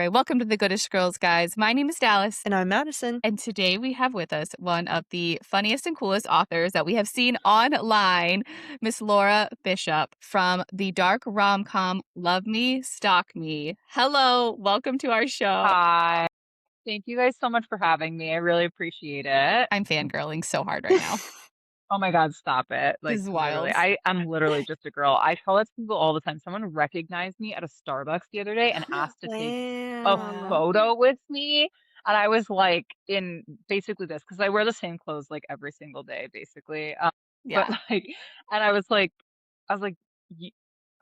right, welcome to the Goodish Girls, guys. My name is Dallas. And I'm Madison. And today we have with us one of the funniest and coolest authors that we have seen online, Miss Laura Bishop from the dark rom-com Love Me Stalk Me. Hello, welcome to our show. Hi. Thank you guys so much for having me. I really appreciate it. I'm fangirling so hard right now. Oh my God, stop it. This Like is literally, wild. I'm literally just a girl. I tell that to people all the time. Someone recognized me at a Starbucks the other day and asked to take a Damn. photo with me. And I was like in basically this, because I wear the same clothes like every single day, basically. But Yeah, like, and I was like, "You-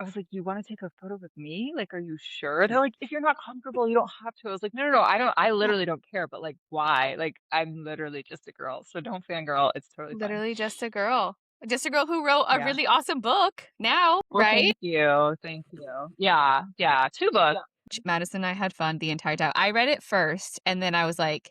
I was like, you want to take a photo with me? Like, are you sure? They're like, if you're not comfortable, you don't have to. I was like, no, no, no, I literally don't care. But like, why? Like, I'm literally just a girl. So don't fangirl. It's totally fine. literally just a girl. Just a girl who wrote a Yeah. really awesome book now, Well, right? thank you. Thank you. Yeah. Yeah. Two books. Madison and I had fun the entire time. I read it first, and then I was like,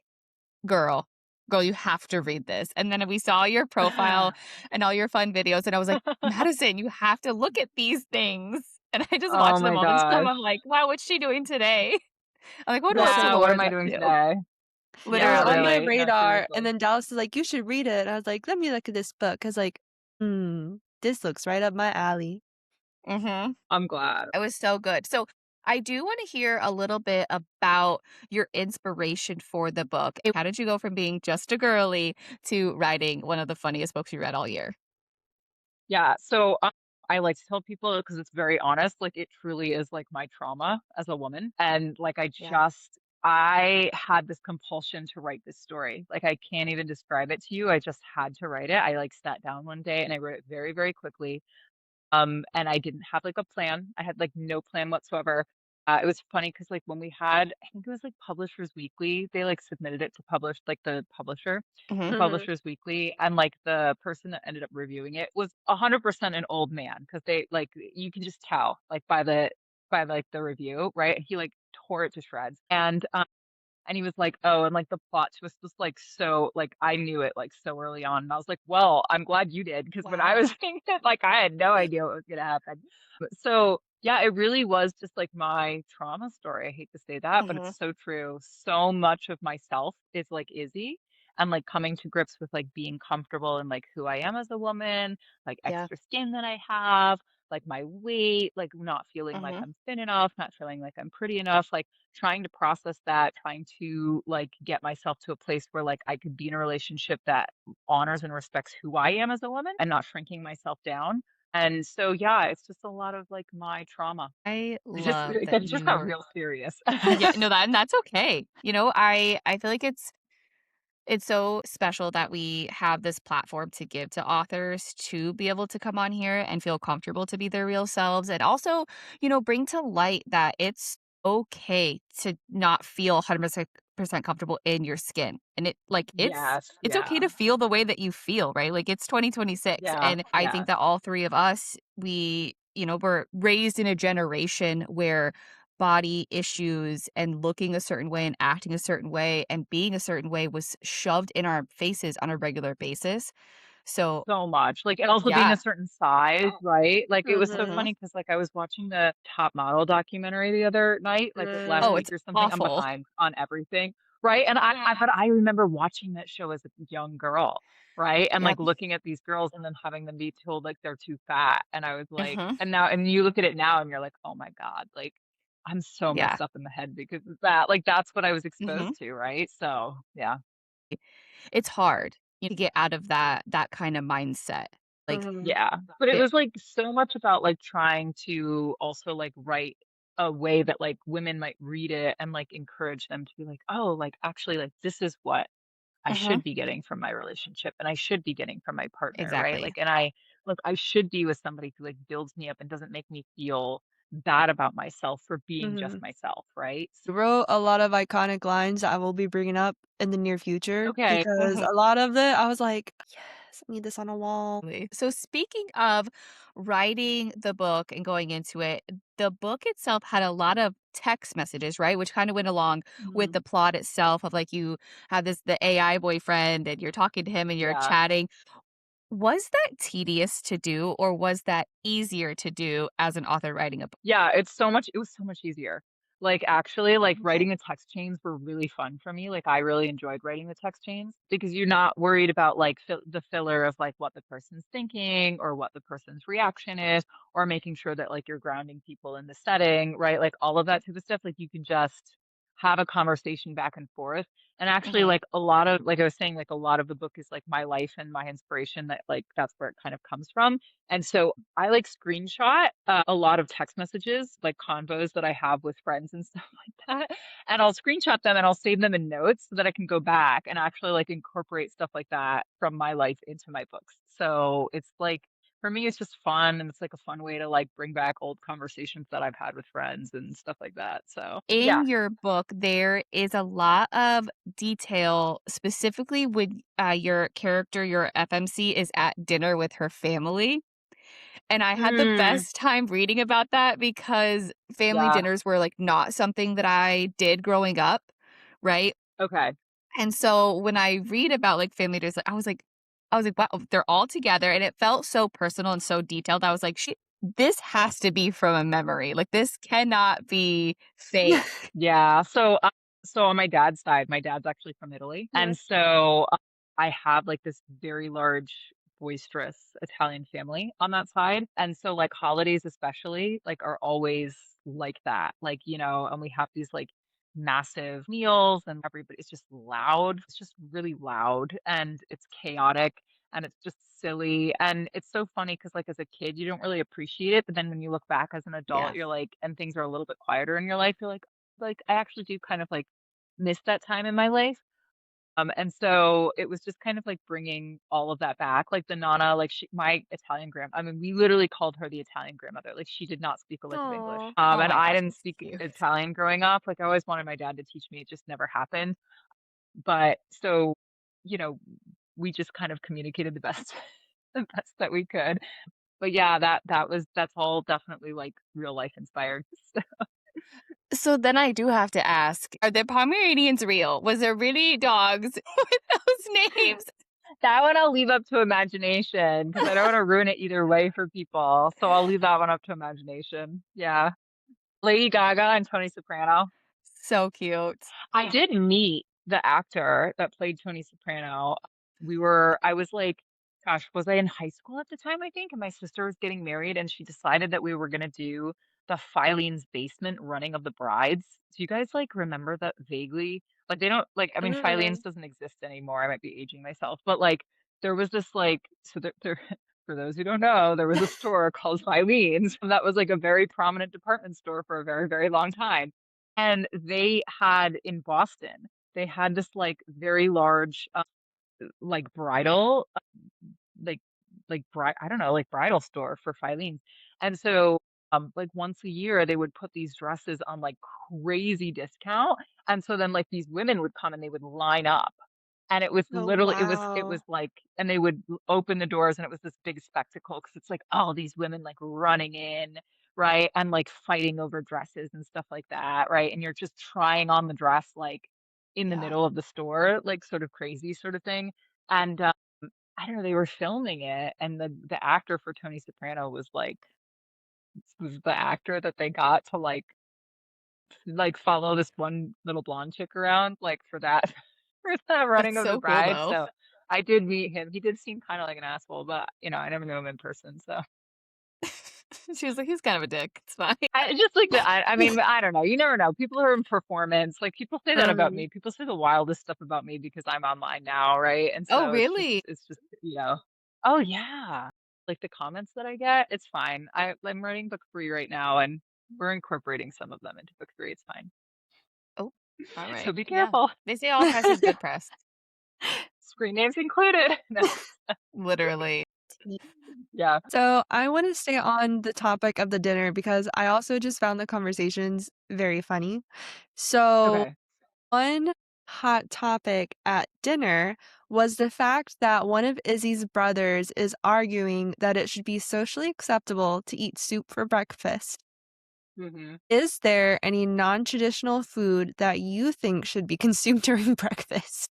girl, you have to read this. And then we saw your profile and all your fun videos, and I was like, Madison, you have to look at these things. And I just Oh watch them my all the time. gosh. I'm like, wow, what's she doing today? I'm like, I wonder what So Yeah. What am Laura's I up doing to. today? they were Yeah, on Literally. my really. No, radar, and seriously. then Dallas is like, "You should read it." And I was like, "Let me look at this book," because this looks right up my alley. Mm-hmm. I'm glad. It was so good. So I do want to hear a little bit about your inspiration for the book. How did you go from being just a girly to writing one of the funniest books you read all year? Yeah. So I like to tell people because it's very honest, like it truly is like my trauma as a woman. And like Yeah. I had this compulsion to write this story. Like I can't even describe it to you. I just had to write it. I like sat down one day and I wrote it very, very quickly. And I didn't have like a plan. I had like no plan whatsoever. It was funny because like when we had, I think it was like Publishers Weekly, they like submitted it to publish like the publisher Mm-hmm. to Mhm. Publishers Weekly, and like the person that ended up reviewing it was 100% an old man because they like you can just tell like by like the review, right? He like tore it to shreds, and he was like, "Oh, and like the plot twist was like so like I knew it like so early on." And I was like, "Well, I'm glad you did because when I Wow. was reading it, like I had no idea what was gonna happen." So yeah, it really was just like my trauma story. I hate to say that, but Mm-hmm. it's so true. So much of myself is like Izzy and like coming to grips with like being comfortable in like who I am as a woman, like Yeah. extra skin that I have, like my weight, like not feeling like Mm-hmm. I'm thin enough, not feeling like I'm pretty enough, like trying to process that, trying to like get myself to a place where like I could be in a relationship that honors and respects who I am as a woman and not shrinking myself down. And so yeah, it's just a lot of like my trauma. I love It that just got you real serious. yeah, no, that's okay. I feel like it's so special that we have this platform to give to authors to be able to come on here and feel comfortable to be their real selves and also, bring to light that it's okay to not feel 100% comfortable in your skin. And Yes, it's okay yeah. to feel the way that you feel, right? Like it's 2026 Yeah, and I think yes. that all three of us were raised in a generation where body issues and looking a certain way and acting a certain way and being a certain way was shoved in our faces on a regular basis. So, So much. Like, and also being a yeah. certain size, right? Like, it was so Mhm. Mhm. funny because, like, I was watching the Top Model documentary the other night, like last Oh, Mm. week it's or something. I'm awful. behind on everything, right? And but I remember watching that show as a young girl, right? And like Yep. looking at these girls and then having them be told like they're too fat. And I was like, Mhm. and you look at it now and you're like, oh my God, like I'm so Yeah. messed up in the head because of that. Like, that's what I was Mhm. exposed to, right? So, yeah. It's hard, to get out of that kind of mindset. Like, Mhm. Yeah, but it it was, like, so much about, like, trying to also, like, write a way that, like, women might read it and, like, encourage them to be like, "Oh, like, actually, like, this is what I Mhm. should be getting from my relationship, and I should be getting from my partner," right? Exactly. Like, I should be with somebody who, like, builds me up and doesn't make me feel bad about myself for being just Mhm. myself, right? You wrote a lot of iconic lines that I will be bringing up in the near future Okay. because Mhm. a lot of it, I was like, "Yes, I need this on a wall." So speaking of writing the book and going into it, the book itself had a lot of text messages, right? Which kind of went along with the Mhm. plot itself of like you have the AI boyfriend and you're talking to him and you're Yeah. chatting. Was that tedious to do or was that easier to do as an author writing a book? Yeah, it was so much easier. Like, actually, like, Okay. writing the text chains were really fun for me. Like, I really enjoyed writing the text chains because you're not worried about like the filler of like what the person's thinking or what the person's reaction is, or making sure that like you're grounding people in the setting, right? Like all of that type of stuff. Like you can just have a conversation back and forth. And actually, Mhm. like a lot of, like I was saying, like a lot of the book is like my life and my inspiration that like that's where it kind of comes from. And so I like screenshot a lot of text messages, like convos that I have with friends and stuff like that. And I'll screenshot them and I'll save them in notes so that I can go back and actually like incorporate stuff like that from my life into my books. So it's like, for me, it's just fun and it's like a fun way to like bring back old conversations that I've had with friends and stuff like that. So yeah. In your book, there is a lot of detail, specifically when, your character, your FMC, is at dinner with her family, and I had the Mm, best time reading about that because family yeah. dinners were, like, not something that I did growing up, right? Okay. And so when I read about, like, family dinners, I was like, "Wow, they're all together," and it felt so personal and so detailed. I was like, "She this has to be from a memory, like, this cannot be fake." Yeah. So on my dad's side, my dad's actually from Italy. Uh-huh. And so I have like this very large, boisterous Italian family on that side. And so like holidays especially like are always like that. Like, and we have these like massive meals and everybody it's just loud. It's just really loud and it's chaotic and it's just silly. And it's so funny because like as a kid you don't really appreciate it, but then when you look back as an adult, Yeah. you're like, and things are a little bit quieter in your life, you're like, I actually do kind of, like, miss that time in my life, and so it was just kind of, like, bringing all of that back, like, the nonna, like, my Italian I mean, we literally called her the Italian grandmother, like, she did not speak a lick of English, Aw. Oh and my I gosh, didn't that's speak cute. Italian growing up, like, I always wanted my dad to teach me, it just never happened, but so, you know, we just kind of communicated the best the best that we could, but yeah, that's all definitely, like, real life inspired. So then I do have to ask, are the Pomeranians real? Was there really dogs with those names? That one I'll leave up to imagination because I don't wanna ruin it either way for people, so I'll leave that one up to imagination. Yeah. Lady Gaga and Tony Soprano. So cute. I did meet the actor that played Tony Soprano. I was like, gosh, was I in high school at the time, I think? And my sister was getting married and she decided that we were gonna do the Filene's Basement Running of the Brides. Do you guys like remember that vaguely? Like they don't like I mean Filene's Mm. doesn't exist anymore. I might be aging myself, but like there was this like so there for those who don't know, there was a store called Filene's that was like a very prominent department store for a very, very long time. And they had in Boston, they had this, like, very large, like, bridal, like I don't know, like, bridal store for Filene's. And so, like, once a year, they would put these dresses on, like, crazy discount, and so then, like, these women would come and they would line up. And it was Oh, literally it was wow. like and they would open the doors and it was this big spectacle because it's like all these women like running in, right? And like fighting over dresses and stuff like that, right? And you're just trying on the dress like in the Yeah. middle of the store, like sort of crazy sort of thing. And I don't know, they were filming it and the actor for Tony Soprano was the actor that they got to like follow this one little blonde chick around like for that for that That's running of the so cool, bride. though. So I did meet him. He did seem kind of like an asshole, but I never knew him in person. So She was like, "He's kind of a dick. It's fine." I just like the I mean, I don't know. You never know. People are in performance. Like people say that about Mm. me. People say the wildest stuff about me because I'm online now, right? And Oh, so really? it's just, oh yeah. Like the comments that I get, it's fine. I'm writing book 3 right now and we're incorporating some of them into book 3. It's fine. Oh, So alright. be Yeah. careful. They say all press is good press. Screen names included. No. Literally. Yeah. So I want to stay on the topic of the dinner because I also just found the conversations very funny. So Okay. one hot topic at dinner was the fact that one of Izzy's brothers is arguing that it should be socially acceptable to eat soup for breakfast. Mhm. Is there any non-traditional food that you think should be consumed during breakfast?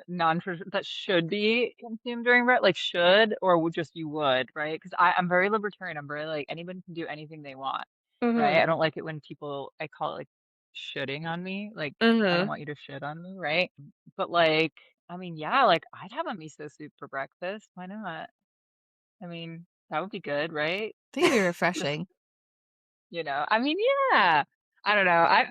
That should be consumed during like should or would just you would, right? Because I'm very libertarian. I'm very like anybody can do anything they want. Mhm. right? I don't like it when people, I call it like shitting on me. Like, I don't Mhm. want you to shit on me, right? But like, I mean, yeah, like I'd have a miso soup for breakfast. Why not? I mean, that would be good, right? I think it'd be Just refreshing. I mean, yeah. I don't know. I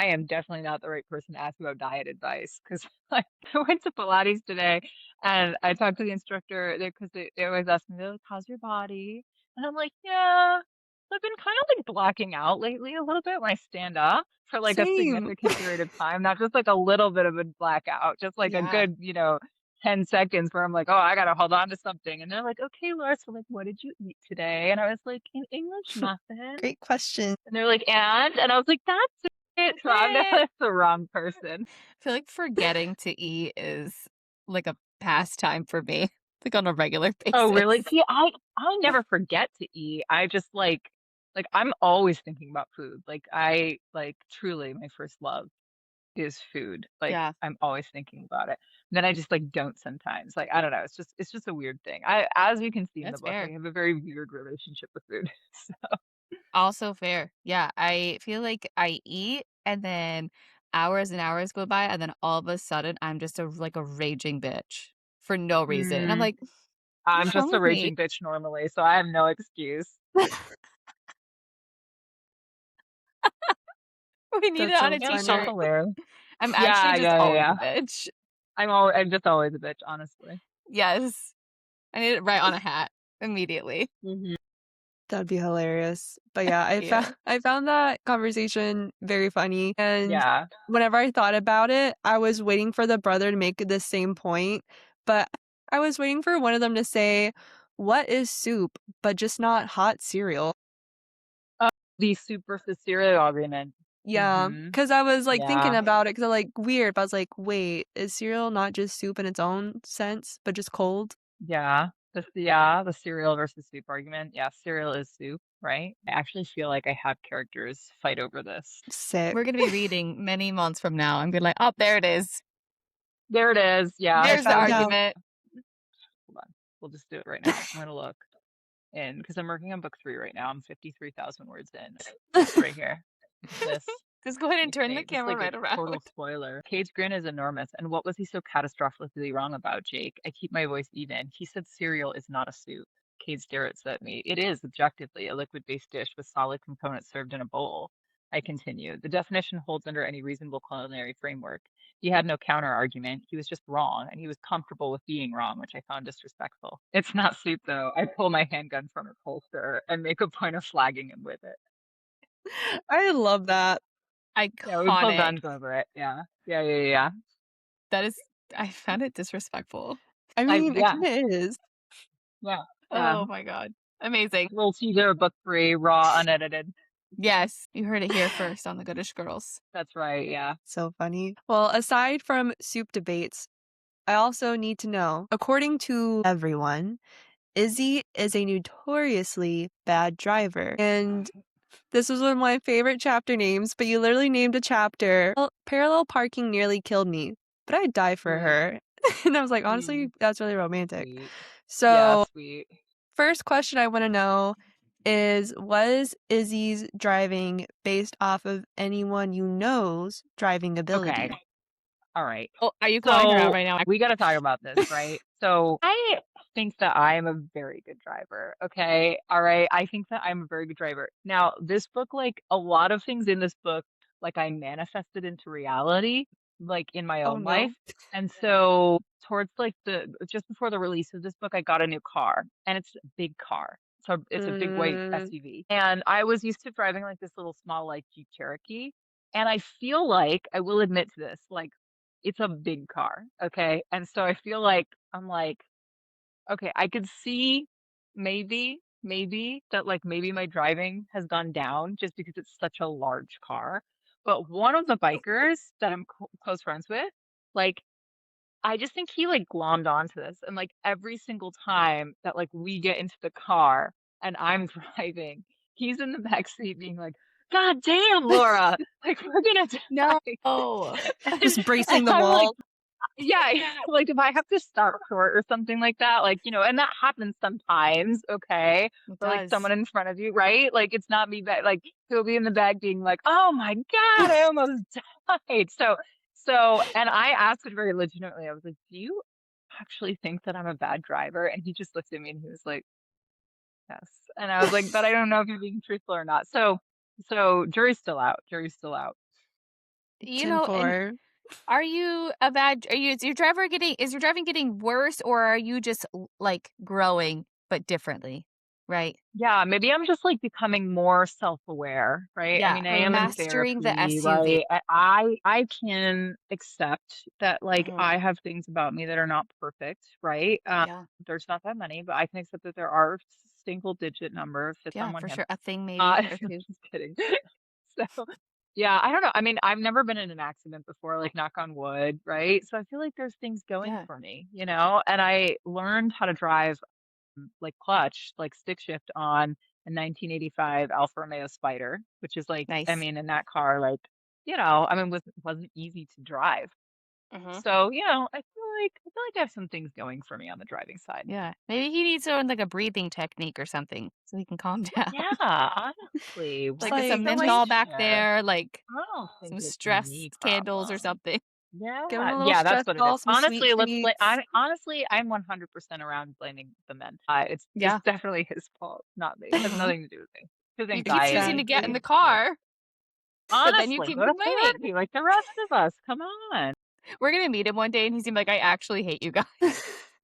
am definitely not the right person to ask about diet advice because like I went to Pilates today and I talked to the instructor there because they always ask me, they're like, how's your body? And I'm like, yeah, I've been kind of like blacking out lately a little bit when I stand up for like a Same. significant period of time, not just like a little bit of a blackout, just like a Yeah. good, 10 seconds where I'm like, oh, I gotta hold on to something. And they're like, okay, Laura, so like, what did you eat today? And I was like, in English muffin. Great question. And they're like, and I was like, that's it. So I'm Eh. definitely the wrong person. I feel like forgetting to eat is like a pastime for me, like on a regular Oh, basis. really? See, I never forget to eat. I just like I'm always thinking about food. Like I like truly my first love is food. Like Yeah, I'm always thinking about it. Then I just like don't sometimes. Like I don't know. It's just a weird thing. I as you can see in the that's book, I fair. have a very weird relationship with food. So, Also fair. Yeah, I feel like I eat and then hours and hours go by and then all of a sudden I'm just a raging bitch for no reason. And I'm mm, like, I'm "What's wrong just a with me?" raging bitch normally, so I have no excuse. We need it That's on so a Yep, that's funny. t-shirt. hilarious. I'm actually Yeah, just yeah, yeah, always yeah. a bitch. I'm just always a bitch, honestly. Yes. I need it right on a hat immediately. Hmm. That'd be hilarious. But yeah, I Yeah. found I found that conversation very funny, and Yeah. whenever I thought about it, I was waiting for the brother to make the same point, but I was waiting for one of them to say, "What is soup?" but just not hot cereal. Oh, the soup versus cereal argument. Yeah, Hmm. because I was, like, thinking Yeah. about it, because 'cause I'm, like, weird, but I was like, "Wait, is cereal not just soup in its own sense, but just cold?" Yeah. The cereal versus soup argument. Yeah, cereal is soup, right? I actually feel like I have characters fight over this. Sick. We're gonna be reading many months from now and be like, "Oh, there it is. There it is. Yeah, I There's the found out. argument." hold on. We'll just do it right now. I'm gonna look in because I'm working on book 3 right now. I'm 53,000 words in. It's right here. It's this. Just go ahead Let and me turn the see. This is camera like a right around. total spoiler. Cade's grin is enormous. And what was he so catastrophically wrong about, Jake? I keep my voice even. He said cereal is not a soup. Cade stares at me. It is, objectively, a liquid-based dish with solid components served in a bowl. I continue. The definition holds under any reasonable culinary framework. He had no counter argument. He was just wrong, and he was comfortable with being wrong, which I found disrespectful. It's not soup, though. I pull my handgun from its holster and make a point of flagging him with it. I love that. Yeah, we pull Iconic. guns over it. Yeah. Yeah, yeah, yeah. Yeah. That is I found it disrespectful. I I mean, it yeah, kinda is. yeah, yeah. Oh my god. Amazing. Little teaser of book 3, raw, unedited. Yes, you heard it here first on the Goodish Girls. That's right, yeah. So funny. Well, aside from soup debates, I also need to know, according to everyone, Izzy is a notoriously bad driver. And this was one of my favorite chapter names, but you literally named a chapter. Well, parallel parking nearly killed me, but I'd die for Mm, her. And I was like, honestly, mm, that's really romantic. sweet. Yeah, So, sweet. first question I want to know is, was Izzy's driving based off of anyone you know's driving Okay. ability? All right. Oh, are you calling her out So right now? we got to talk about this, right? So I think that I am a very good driver. Okay. All right. I think that I'm a very good driver. Now, this book, like a lot of things in this book, like I manifested into reality, like in my Oh own life. no. And so towards like just before the release of this book, I got a new car and it's a big car. So it's a big white Mm, SUV. And I was used to driving like this little small like Jeep Cherokee. And I feel like I will admit to this, like it's a big car, okay? And so I feel like I'm like, okay, I could see maybe that like maybe my driving has gone down just because it's such a large car. But one of the bikers that I'm close friends with, like I just think he like glommed onto this. And like every single time that like we get into the car and I'm driving, he's in the back seat being like, God damn, Laura, like we're gonna No. die. just And bracing the I'm like, wall. Yeah, like if I have to stop short or something like that, like, and that happens sometimes, okay? It Or like does. someone in front of you, right? Like it's not me back, like he'll be in the back being like, "Oh my God, I almost died." And I asked it very legitimately. I was like, "Do you actually think that I'm a bad driver?" And he just looked at me and he was like, "Yes." And I was like, "But I don't know if you're being truthful or not." So jury's still out. Jury's still out. Ten And four. is your driving getting worse, or are you just like growing but differently? Right? Yeah, maybe I'm just like becoming more self-aware, right? I Yeah. mean, I am in Mhm. Mastering the therapy, SUV. right? I can accept that like Mhm. I have things about me that are not perfect, right? Yeah. There's not that many, but I can accept that there are single digit number fits Yeah, on one for hand. sure. A thing maybe or I'm two. just kidding. So, yeah, I don't know. I mean, I've never been in an accident before, like knock on wood, right? So I feel like there's things going Yeah. for me, and I learned how to drive like clutch, like stick shift on a 1985 Alfa Romeo Spider, which is like, I Nice. mean, in that car, like, I mean, wasn't easy to drive. Mhm. So, I feel like I have some things going for me on the driving side. Yeah. Maybe he needs to learn like a breathing technique or something so he can calm down. Yeah, honestly, It's Like what's some like the menthol back relationship? there, like I don't think some it's a stress me candles or problem. something. give him Yeah, a little yeah, that's stress what it is. ball, some sweet Honestly, treats. I'm 100% around blaming the men. It's Yeah. definitely his fault, not me. It has Mhm. nothing to do with me. His You keep choosing to get in anxiety. Exactly. the Yeah. car, but then you Honestly, keep go to complaining. therapy like the rest of us. Come on. We're gonna meet him one day and he's gonna be like, "I actually hate you guys."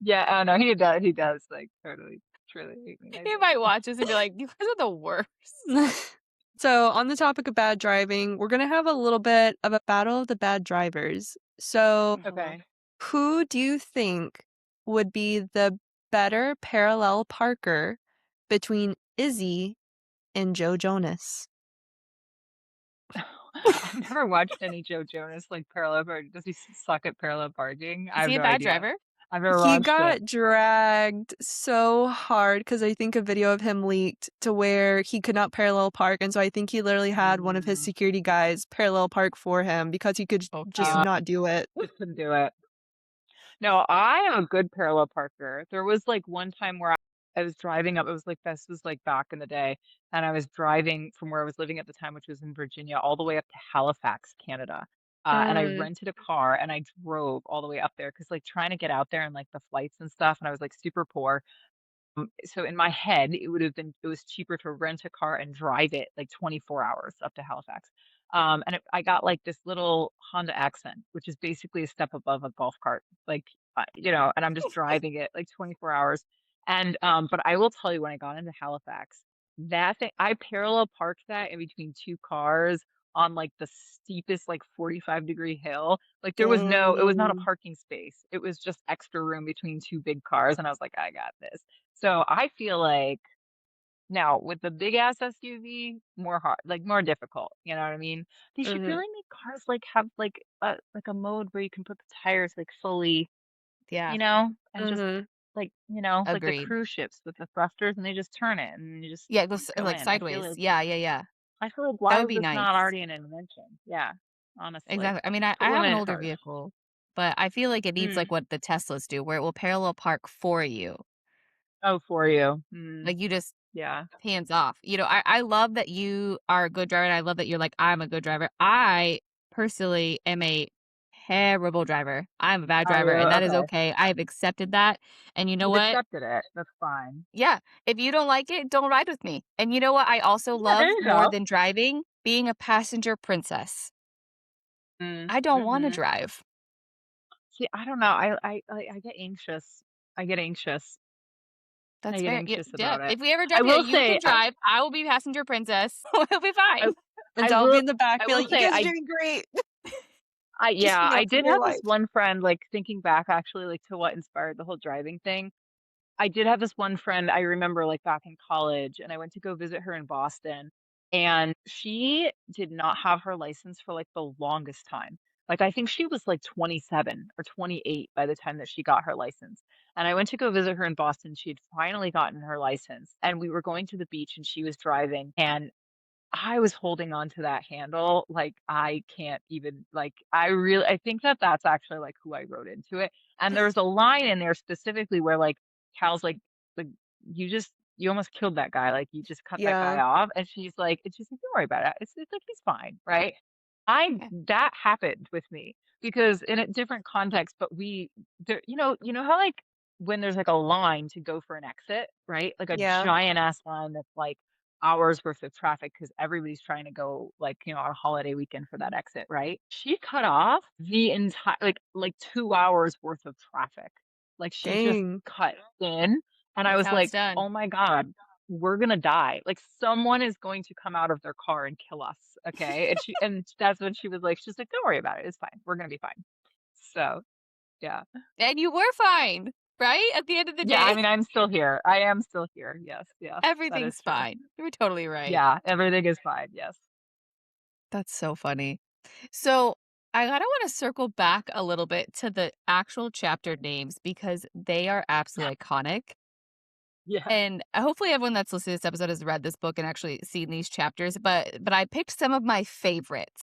Yeah, oh no, he does. He does like totally, truly hate me. I He do. might watch us and be like, "You guys are the worst." So, on the topic of bad driving, we're gonna have a little bit of a battle of the bad drivers. So, Mhm. Okay. who do you think would be the better parallel parker between Izzy and Joe Jonas? I've never watched any Joe Jonas like parallel park. Does he suck at parallel parking? I Is have he a no bad idea. driver? I've never He watched it. got dragged so hard because I think a video of him leaked to where he could not parallel park, and so I think he literally had one of his Mm. security guys parallel park for him because he could Oh, just Uh, cute. not do it. just couldn't do it. No, I am a good parallel parker. There was like one time where I was driving up. It was like this was like back in the day, and I was driving from where I was living at the time, which was in Virginia, all the way up to Halifax, Canada. And I Mm, rented a car and I drove all the way up there because like trying to get out there and like the flights and stuff, and I was like super poor. So in my head, it was cheaper to rent a car and drive it like 24 hours up to Halifax. I got like this little Honda Accent, which is basically a step above a golf cart, like and I'm just driving it like 24 hours. But I will tell you, when I got into Halifax, that thing I parallel parked that in between two cars on like the steepest like 45-degree hill. Like it was not a dang. parking space. It was just extra room between two big cars, and I was like, I got this. So I feel like now with the big ass SUV, more hard, like more difficult. You know what I mean? They should Mhm, really make cars like have like a mode where you can put the tires like fully, Yeah, and just mhm. like the agreed. cruise ships with the thrusters, and they just turn it and you just Yeah, it goes go like in. sideways. Yeah, yeah, yeah. I feel like That why would is be this not nice. already an invention? Yeah, honestly, Exactly. I mean, I put have women an in older cars. vehicle, but I feel like it needs like Mm. what the Teslas do, where it will parallel park for you. Oh, for you. Mm. Like you just Yeah. hands off. I love that you are a good driver, and I love that you're like, I'm a good driver. I personally am a terrible driver. I'm a bad Are driver, you and that is okay? okay. I have accepted that. And you know You've what? accepted it. That's fine. Yeah. If you don't like it, don't ride with me. And you know what I also Yeah, there love you more go. than driving? Being a passenger princess. Mm, I don't want to mhm. drive. See, I don't know. I get anxious. I get anxious. I That's get fair. anxious Yeah. about it. If we ever I drive together, will you say, can drive. I will be passenger princess. We'll be I, fine. And I I'll be will, in the back, I be will like, "You say, guys are doing great. Just yeah, hang I out for did dear have this life." one friend, like thinking back actually, like to what inspired the whole driving thing. I did have this one friend I remember like back in college, and I went to go visit her in Boston, and she did not have her license for like the longest time. Like I think she was like 27 or 28 by the time that she got her license. And I went to go visit her in Boston. She had finally gotten her license, and we were going to the beach and she was driving, and I was holding on to that handle, like, I can't even, like, I think that that's actually, like, who I wrote into it, and there's a line in there specifically where, like, Cal's like, you almost killed that guy, like, you just cut that guy Yeah. off," and she's like, "Don't worry about it, it's like, he's fine," right? Yeah. That happened with me because in a different context, but you know how, like, when there's, like, a line to go for an exit, right? Like, a Yeah. giant ass line that's, like, hours worth of traffic because everybody's trying to go, like, on a holiday weekend for that exit, right? She cut off the entire like 2 hours worth of traffic. Like, she just Dang. cut in, and I That's was how it's like, done. "Oh my god, we're gonna die. Like, someone is going to come out of their car and kill us, okay?" And that's when she's like, "Don't worry about it. It's fine. We're gonna be fine." So, yeah. And you were fine, right? At the end of the Yeah, day, I mean, I'm still here. I am still here. Yes, yes, that is everything's true. fine. You were totally right. Yeah, everything is fine. Yes. That's so funny. So, I kinda wanna circle back a little bit to the actual chapter names because they are absolutely iconic, Yeah. and hopefully everyone that's listening to this episode has read this book and actually seen these chapters, but I picked some of my favorites,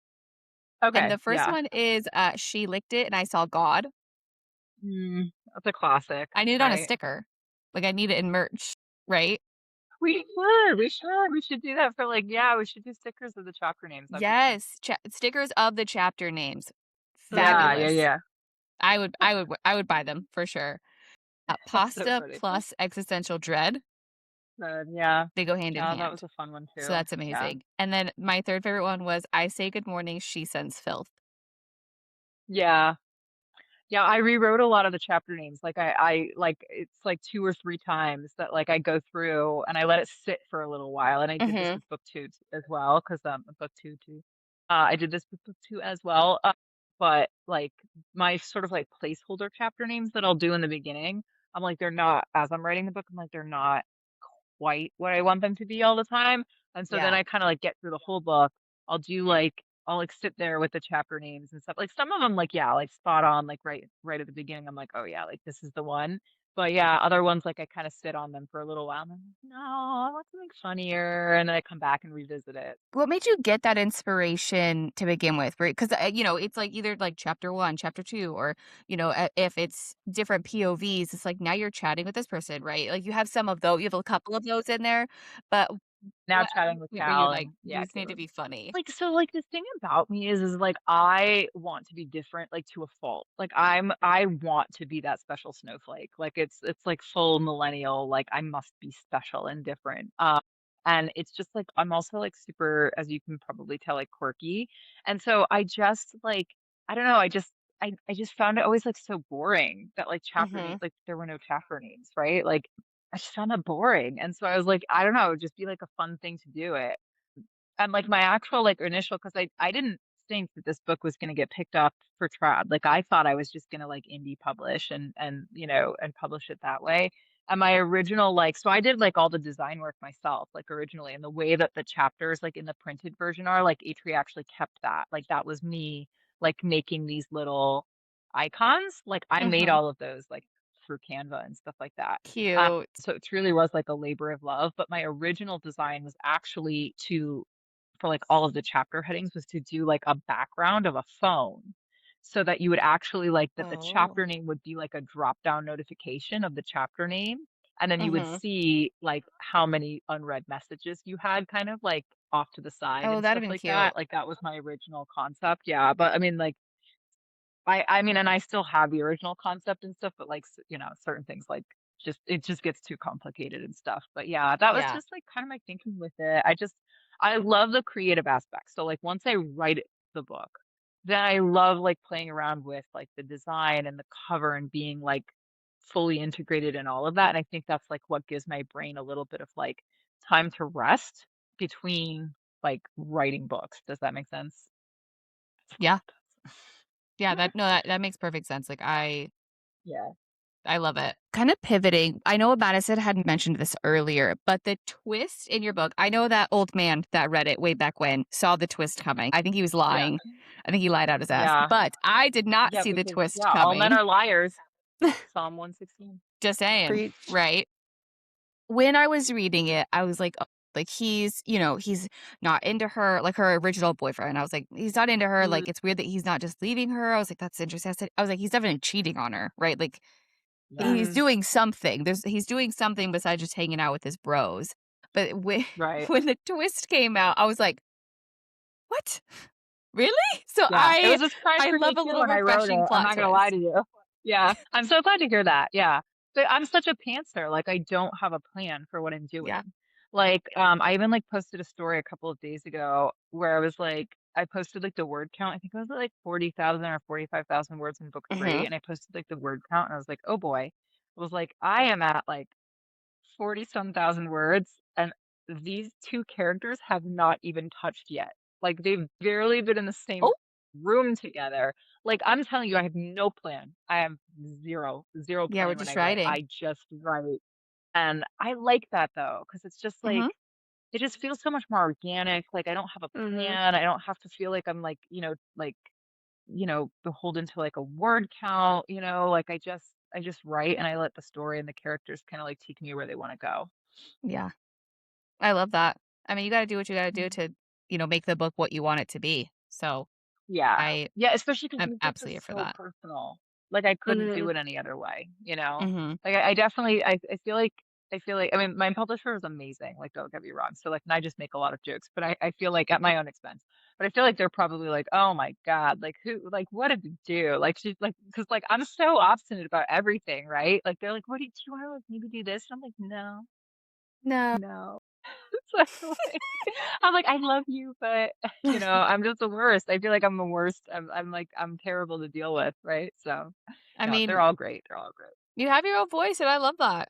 and Okay, the first yeah. one is, "She licked it and I saw God." That's a classic, I need it on a right? sticker. Like, I need it in merch, right? We should do that for, like, yeah, we should do stickers of the chapter names, that'd be fun. Yes, stickers of the chapter names. Yeah, yeah, Fabulous. yeah. I would buy them for sure. That's so Pasta funny. plus existential dread, Yeah. they go hand in Yeah, that was hand. a fun one So too. that's Yeah. amazing. And then my third favorite one was I say good morning, she sends filth. Yeah. Yeah, I rewrote a lot of the chapter names, like, like, it's, like, 2 or 3 times that, like, I go through and I let it sit for a little while, and I did this Mhm. with book 2 as well, 'cause, book 2 too. I did this with book 2 as well, but, like, my sort of, like, placeholder chapter names that I'll do in the beginning, I'm like, they're not as I'm writing the book, I'm like, they're not quite what I want them to be all the time, and so then Yeah. I kinda, like, get through the whole book. I'll, like, sit there with the chapter names and stuff. Like, some of them, like, yeah, like, spot on, like, right at the beginning, I'm like, "Oh, yeah, like, this is the one." But, yeah, other ones, like, I kinda sit on them for a little while, and I'm like, "No, I want something funnier," and then I come back and revisit it. What made you get that inspiration to begin with? Right? Because it's like either like chapter 1, chapter 2, or, if it's different POVs, it's like now you're chatting with this person, right? Like you have some of those, you have a couple of those in there, but Now what chatting with point were you Cal like, and yeah, these need to Caleb. be funny? Like, so, like, the thing about me is, like, I want to be different, like, to a fault. Like, I want to be that special snowflake. Like, it's like full millennial, like, I must be special and different. And it's just like I'm also like super, as you can probably tell, like quirky. And so I just like I don't know, I just found it always like so boring that like chapter names Mhm. like there were no chapter names, right? Like I just found that boring. And so I was like, I don't know, just be like a fun thing to do it. And, like, my actual, like, initial, because I didn't think that this book was gonna get picked up for trad, like, I thought I was just gonna, like, indie publish and publish it that way, and my original, like so I did, like, all the design work myself, like, originally, and the way that the chapters, like, in the printed version are, like, Atria actually kept that, like, that was me, like, making these little icons, like, I made Mhm. all of those, like, through Canva and stuff like that. Cute. So it truly was like a labor of love, but my original design was actually to for, like, all of the chapter headings was to do, like, a background of a phone so that you would actually like that the Oh. chapter name would be like a drop down notification of the chapter name, and then you would Mhm. see, like, how many unread messages you had kind of, like, off to the side Oh, and that'd stuff have been like cute. that, like, that was my original concept, yeah, but, I mean, like, I mean, and I still have the original concept and stuff, but, like, certain things, like, it just gets too complicated and stuff, but, yeah, that was Yeah. just, like, kinda my thinking with it. I love the creative aspect, so, like, once I write the book, then I love, like, playing around with, like, the design and the cover and being, like, fully integrated in all of that, and I think that's, like, what gives my brain a little bit of, like, time to rest between, like, writing books. Does that make sense? Yeah. Yeah, that makes perfect sense. Like, Yeah. I love it. Kind of pivoting, I know Madison had mentioned this earlier, but the twist in your book, I know that old man that read it way back when saw the twist coming. I think he was Yeah. lying. I think he lied out his ass. Yeah. But I did not Yeah, see the because twist yeah, all men coming. are liars. Psalm 116. Just saying, Preach. right? When I was reading it, I was like, "Oh." Like, he's not into her, like, her original boyfriend. I was like, "He's not into her, Mm, like, it's weird that he's not just leaving her." I was like, "That's interesting." I was like, "He's definitely cheating on her," right? Like, he's Yes. mhm, doing something. He's doing something besides just hanging out with his bros. But when Right. when the twist came out, I was like, "What? Really?" So Yeah. It was a surprise I for me love a too little when I wrote refreshing it. I'm plot not gonna lie twist. to you. Yeah. I'm so glad to hear that. Yeah. But I'm such a pantser. Like I don't have a plan for what I'm Yeah. doing. Like, I even like posted a story a couple of days ago where I was like, I posted like the word count. I think it was like 40,000 or 45,000 words in book three. Mhm. And I posted like the word count and I was like, oh boy. I was like, I am at like 40 some thousand words and these two characters have not even touched yet. Like they've barely been in the same Oh, room together. Like I'm telling you, I have no plan. I have zero yeah, we're plan when just I write. writing. I just write. And I like that though, because it's just like Mhm. it just feels so much more organic. Like I don't have a mhm, plan. I don't have to feel like I'm like, beholden to like a word count, like I just write and I let the story and the characters kind of like take me where they want to go. Yeah. I love that. I mean, you gotta do what you gotta do Mhm. to, make the book what you want it to be. So, Yeah. I Yeah, especially because am these books are absolutely here for so that. personal. Like, I couldn't do mhm, it any other way, you know? Mhm. Like, I definitely I feel like I mean, my publisher is amazing, like, don't get me wrong. So, like, and I just make a lot of jokes, but I feel like at my own expense. But I feel like they're probably like, "Oh my god, like, what did you do?" Like, she's like, because like, I'm so obstinate about everything, right? Like, they're like, do you wanna, like, maybe do this?" And I'm like, "No, No. no." So, like, I'm like, "I love you, but, I'm just the worst." I feel like I'm the worst. I'm like, I'm terrible to deal with, right? So, I no, they're mean, all great. They're all great. you have your own voice, and I love that.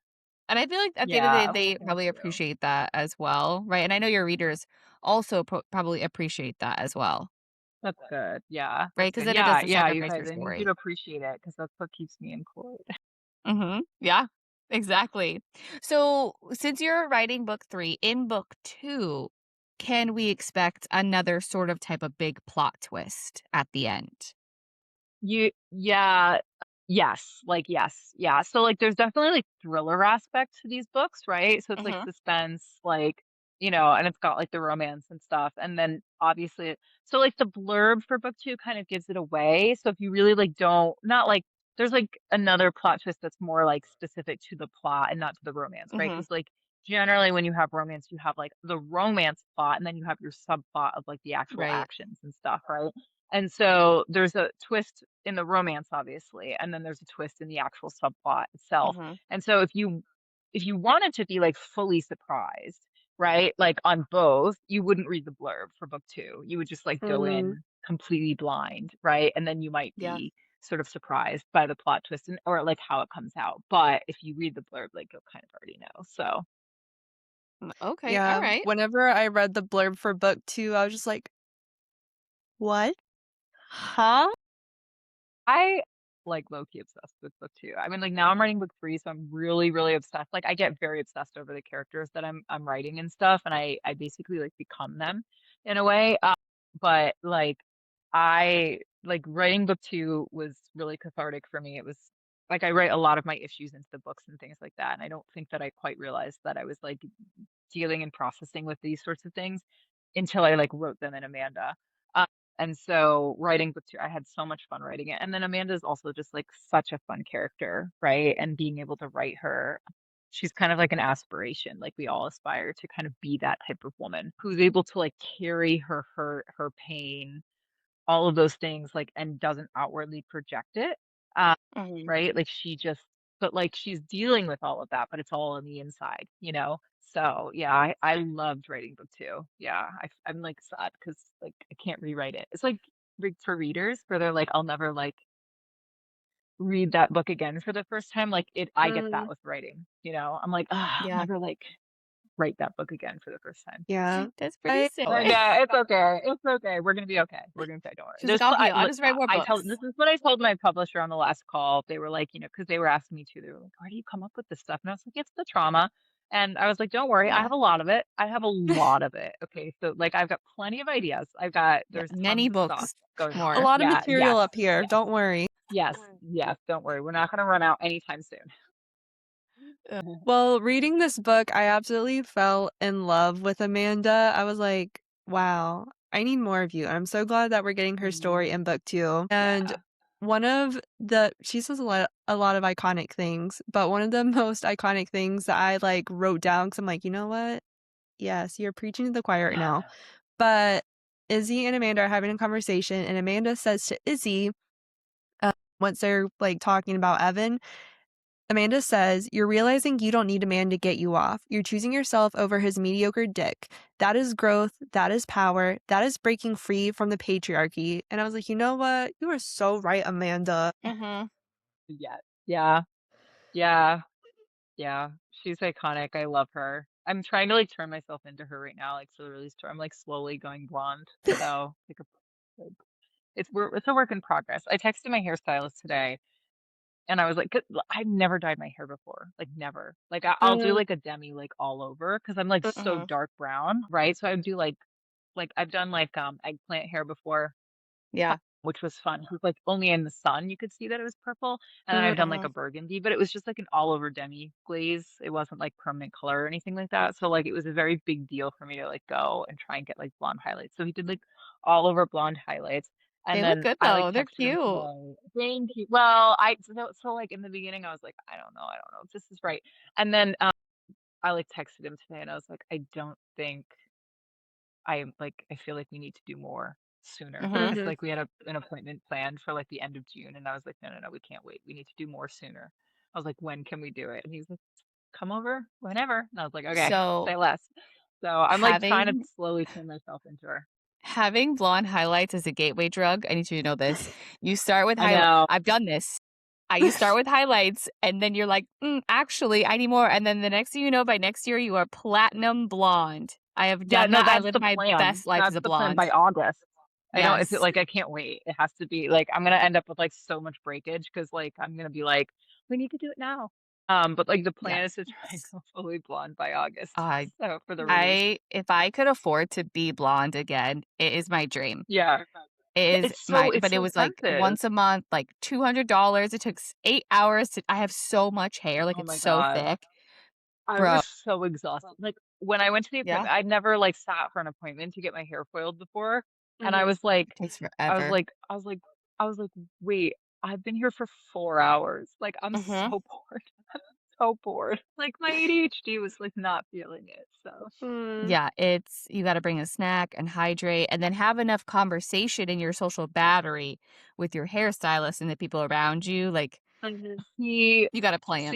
And I feel like at the end of the day, Yeah. they Thank probably you. appreciate that as well, right? And I know your readers also probably appreciate that as well, That's good. Yeah, right? that's Because good. then it Yeah, doesn't yeah, you sacrifice guys, your I need you story. to appreciate it because that's what keeps me employed. Mhm. Yeah, exactly. So, since you're writing book 3, in book 2, can we expect another sort of type of big plot twist at the end? Yeah, yes, like, yes, yeah. So, like, there's definitely, like, thriller aspect to these books, right? So it's, like, Mhm. suspense, like, and it's got, like, the romance and stuff, and then, obviously so, like, the blurb for book 2 kind of gives it away, so if you really, like, don't not, like there's, like, another plot twist that's more, like, specific to the plot and not to the romance, right? Mhm. Because like, generally, when you have romance, you have, like, the romance plot, and then you have your subplot of, like, the actual Right. actions and stuff, right? And so there's a twist in the romance, obviously, and then there's a twist in the actual subplot itself. Mhm. And so if you wanted to be like fully surprised, right? Like on both, you wouldn't read the blurb for book two. You would just like go mhm. in completely blind, right? And then you might Yeah. be sort of surprised by the plot twist or like how it comes out. But if you read the blurb, like you'll kind of already know. So Okay, Yeah, alright. whenever I read the blurb for book 2, I was just like, "What? Huh?" I like low key obsessed with book two. I mean, like now I'm writing book three, so I'm really, really obsessed. Like I get very obsessed over the characters that I'm writing and stuff, and I basically like become them in a way. But like I like writing book two was really cathartic for me. It was like I write a lot of my issues into the books and things like that, and I don't think that I quite realized that I was like dealing and processing with these sorts of things until I like wrote them in Amanda. And so writing book two, I had so much fun writing it. And then Amanda's also just like such a fun character, right? And being able to write her, she's kind of like an aspiration. Like we all aspire to kind of be that type of woman who's able to like carry her hurt, her pain, all of those things, like, and doesn't outwardly project it. Um, Mhm. right? Like she just, but like she's dealing with all of that, but it's all on the inside, you know? So yeah, I loved writing book two. Yeah, I'm like sad because like I can't rewrite it. It's like for readers where they're like, I'll never like read that book again for the first time. Like I get that Mm, with writing, I'm like, ah, I'll Yeah. never like write that book again for the first time. yeah. That's pretty I sad. Yeah, it's okay. It's okay. We're gonna be okay. We're gonna be okay. Don't worry. She's like, "I'll heal. I'll just write more I tell books." this is what I told my publisher on the last call. They were like, because they were asking me too. They were like, "Where do you come up with this stuff?" And I was like, "It's the trauma." And I was like, "Don't worry. I Yeah. have a lot of it. I have a lot of it." Okay, so like I've got plenty of ideas. Yeah, There's many tons of stuff books going a on. more. lot of Yeah. material Yes. up here, Yes. don't worry. Yes. Yes. Don't worry. We're not gonna run out anytime soon. Well, reading this book, I absolutely fell in love with Amanda. I was like, wow, I need more of you. I'm so glad that we're getting her story in book 2. And Yeah. she says a lot of iconic things, but one of the most iconic things that I like wrote down because I'm like, you know what? Yes, you're preaching to the choir right now. But Izzy and Amanda are having a conversation, and Amanda says to Izzy, once they're like talking about Evan, Amanda says, "You're realizing you don't need a man to get you off. You're choosing yourself over his mediocre dick. That is growth. That is power. That is breaking free from the patriarchy." And I was like, you know what? You are so right, Amanda. Mhm. Yeah. Yeah. Yeah. Yeah. She's iconic. I love her. I'm trying to like turn myself into her right now, like so release tour. I'm like slowly going blonde. So like, it's a work in progress. I texted my hairstylist today and I was like, 'Cause I've never dyed my hair before. Like never. Like I'll do Mhm, like a demi like all over because I'm like so Mhm. dark brown, right? So I would do like I've done like eggplant hair before, Yeah. which was fun. 'Cause, like only in the sun you could see that it was purple. And then mhm, I've done like a Mhm. burgundy, but it was just like an all over demi glaze. It wasn't like permanent color or anything like that. So like it was a very big deal for me to like go and try and get like blonde highlights. So he did like all over blonde highlights. And They look then good I like though. They're texted him cute. today. Thank you. Well, so like in the beginning I was like, I don't know if this is right. And then I like texted him today and I was like, I don't think I feel like we need to do more sooner Mhm. because mhm. like we had an appointment planned for like the end of June and I was like, no, we can't wait. We need to do more sooner. I was like, when can we do it? And he was like, come over whenever. And I was like, okay, So, say less. So I'm like trying to having slowly turn myself into her. having blonde highlights is a gateway drug. I need you to know this. You start with I highlight know. I've done this. You start with highlights, and then you're like, actually, I need more." And then the next thing you know, by next year, you are platinum blonde. I have Yeah, done no, that. I that's live the my plan. best life as That's a the plan blonde. by August. I don't, it's Yes. like, I can't wait. It has to be like, I'm gonna end up with like so much breakage because like, I'm gonna be like, we need to do it now. But like the Yes. plan is to try and go fully blonde by August. I So for the release. I if I could afford to be blonde again, it is my dream. Yeah. It Yeah, is my it's but it so was, like, expensive. once a month, like, $200. It took 8 hours to I have so much hair, like, Oh it's my so God. thick. I Bro. was so exhausted. Like when I went to the Yeah. appointment, I'd never like sat for an appointment to get my hair foiled before. And Mhm. It takes I was forever. like, I was like, I was like, wait, I've been here for 4 hours. Like I'm so Mhm. bored. So bored. Like my ADHD was like not feeling it. So Mm. Yeah, it's you gotta bring a snack and hydrate and then have enough conversation in your social battery with your hairstylist and the people around you, like, Mhm. he you got a plan.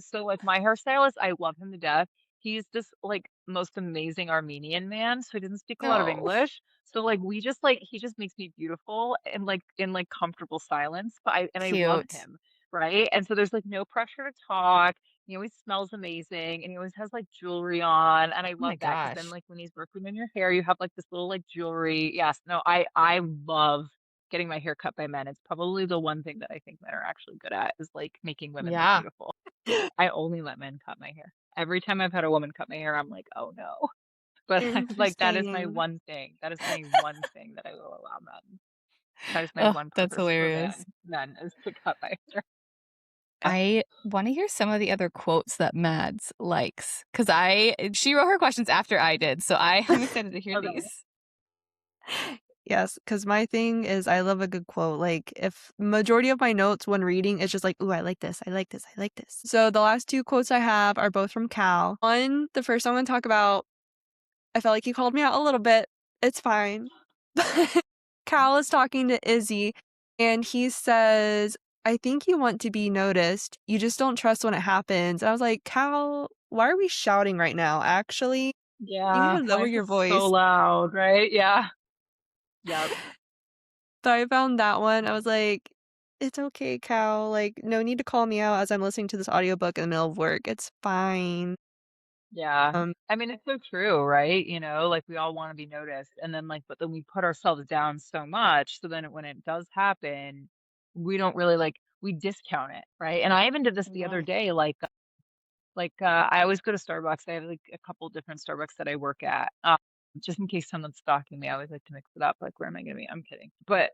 so like my hairstylist, I love him to death. He's this like most amazing Armenian man, so he doesn't speak a lot of No. English. So like we just like he just makes me beautiful and like in like comfortable silence. I love Cute. him, right? And so there's like no pressure to talk. He always smells amazing and he always has like jewelry on. And I Oh my love that because then gosh. like when he's working on your hair, you have like this little like jewelry. Yes, no, I love getting my hair cut by men. It's probably the one thing that I think men are actually good at is like making women look Yeah. beautiful. I only let men cut my hair. Every time I've had a woman cut my hair, I'm like, oh no. But I'm like, that is my Interesting. one thing. That is my one thing that I will allow men. That is my Oh, one that's purpose for hilarious. men is to cut my hair. Yeah. I wanna hear some of the other quotes that Mads likes, 'cause she wrote her questions after I did, so I'm excited to hear Okay. these. Yes, because my thing is I love a good quote. Like, if majority of my notes when reading is just like, "Ooh, I like this, I like this, I like this." So the last 2 quotes I have are both from Cal. The first I'm gonna talk about, I felt like he called me out a little bit. It's fine. But Cal is talking to Izzy, and he says, "I think you want to be noticed. You just don't trust when it happens." And I was like, "Cal, why are we shouting right now? Actually, you need Yeah. to Why lower is your it so voice." loud? Right? Yeah. Yep. So I found that one. I was like, "It's okay, Cal. Like, no need to call me out as I'm listening to this audiobook in the middle of work. It's fine." Yeah. Um, I mean, it's so true, right? You know, like we all want to be noticed. And then like, but then we put ourselves down so much. So then when it does happen, we don't really like, we discount it, right? And I even did this the other Mhm. day, I always go to Starbucks. I have like a couple different Starbucks that I work at. Just in case someone's stalking me, I always like to mix it up. Like, where am I gonna be? I'm kidding. But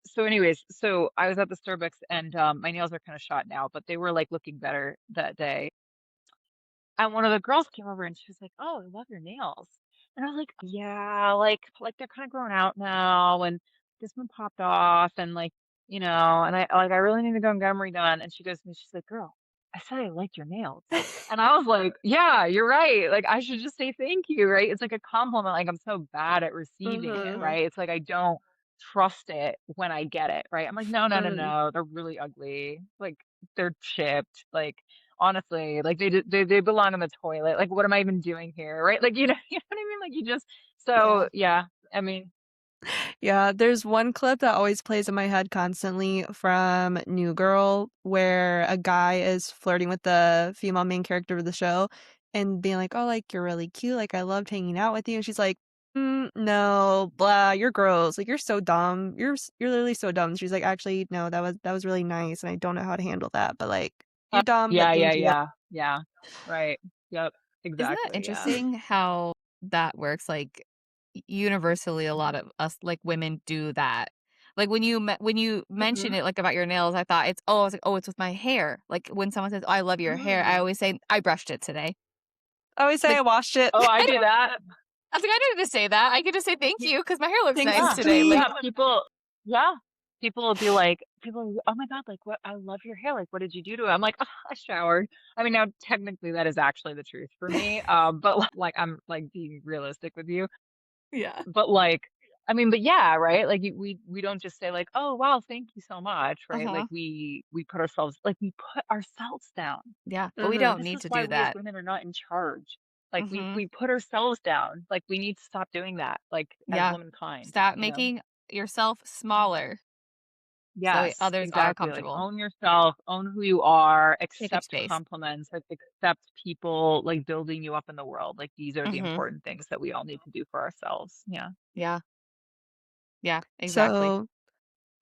So anyways, so I was at the Starbucks and my nails are kind of shot now, but they were like looking better that day. And one of the girls came over and she was like, "Oh, I love your nails." And I was like, "Yeah, like they're kind of grown out now and this one popped off and like, and I really need to go and get them redone." And she goes to me, she's like, "Girl, I said I liked your nails." And I was like, "Yeah, you're right. Like I should just say thank you, right? It's like a compliment. Like I'm so bad at receiving it, Mhm. Mhm. right? It's like I don't trust it when I get it, right? I'm like, "No, no, no, Mhm. no. They're really ugly. Like they're chipped. Like honestly, like they belong in the toilet. Like what am I even doing here?" Right? Like you know what I mean? Like you just Yeah. so yeah. I mean, Yeah, there's one clip that always plays in my head constantly from New Girl where a guy is flirting with the female main character of the show and being like, "Oh, like, you're really cute, like, I loved hanging out with you," and she's like, no, blah, you're gross, like, you're so dumb, you're literally so dumb." She's like, "Actually, no, that was really nice, and I don't know how to handle that, but, like, you're dumb, but yeah, yeah, thank you." yeah, yeah. Right. Yep. Isn't that Exactly. Yeah. interesting how that works? Like, universally, a lot of us, like, women do that. Like, when you mention Mhm. it, like, about your nails, I was like, "Oh, it's with my hair." Like, when someone says, "Oh, I love your hair," I Mm. always say, "I brushed it today." I always say Like, I washed it. Oh, I I do don't that. I was like, "I don't need to say that. I could just say thank Y- you because my hair looks Thanks, nice Yeah. today." sweet. Yeah. Yeah. People will be like, "Oh my God, like what? I love your hair. Like, what did you do to it?" I'm like, "Oh, I showered." I mean, now technically that is actually the truth for me. But like I'm like being realistic with you. Yeah. But like, I mean, but yeah, right? Like we don't just say like, "Oh, wow, thank you so much," right? Like Uh-huh. we put ourselves down. Yeah, but we Mhm. don't This need is to why do we as that. women are not in charge. Like Mhm. we put ourselves down. Like we need to stop doing that, like as Yeah. womankind, Stop you know? making yourself smaller so Yes, others are exactly. Like comfortable. own yourself, own who you are, Take up accept space. compliments, like accept people like building you up in the world. Like these are the Mhm. important things that we all need to do for ourselves. Yeah. Yeah. Yeah, exactly. So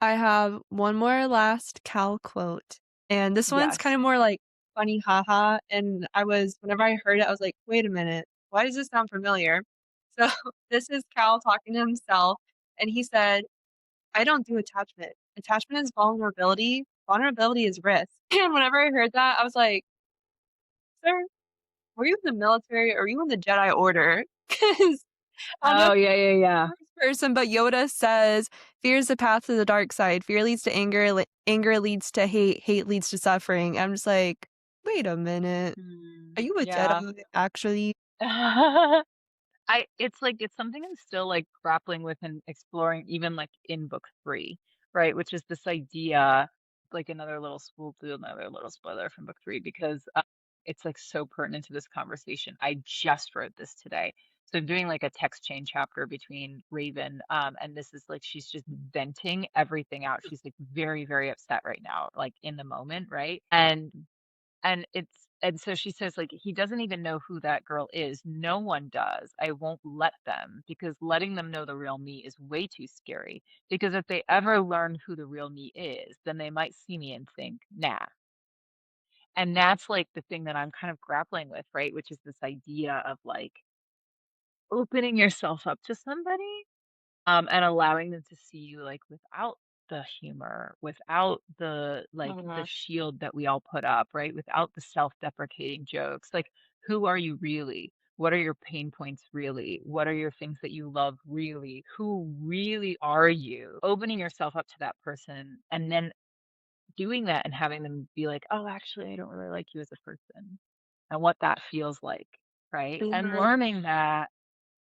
I have one more last Cal quote, and this one's kind Yes. of more like funny haha, and whenever I heard it, I was like, "Wait a minute, why does this sound familiar?" So this is Cal talking to himself, and he said, "I don't do attachment. Attachment is vulnerability. Vulnerability is risk." And whenever I heard that, I was like, "Sir, were you in the military or were you in the Jedi Order?" 'Cause I know Oh, yeah, yeah, yeah. first person, but Yoda says, "Fear is the path to the dark side. Fear leads to anger, anger leads to hate, hate leads to suffering." I'm just like, "Wait a minute. Mm, Are you a yeah. Jedi, actually?" It's something I'm still like grappling with and exploring even like in book 3, right? Which is this idea, like we'll do another little spoiler from book 3 because it's like so pertinent to this conversation. I just wrote this today. So I'm doing like a text chain chapter between Raven, and this is like she's just venting everything out. She's like very, very upset right now, like in the moment, right? And so she says, like, he doesn't even know who that girl is. No one does. I won't let them because letting them know the real me is way too scary. Because if they ever learn who the real me is, then they might see me and think, nah. And that's like the thing that I'm kind of grappling with, right? Which is this idea of like opening yourself up to somebody and allowing them to see you, like, without the humor, without the Mhm. shield that we all put up, right? Without the self-deprecating jokes. Like, who are you really? What are your pain points really? What are your things that you love really? Who really are you? Opening yourself up to that person and then doing that and having them be like, "Oh, actually, I don't really like you as a person," and what that feels like, right? And Mhm.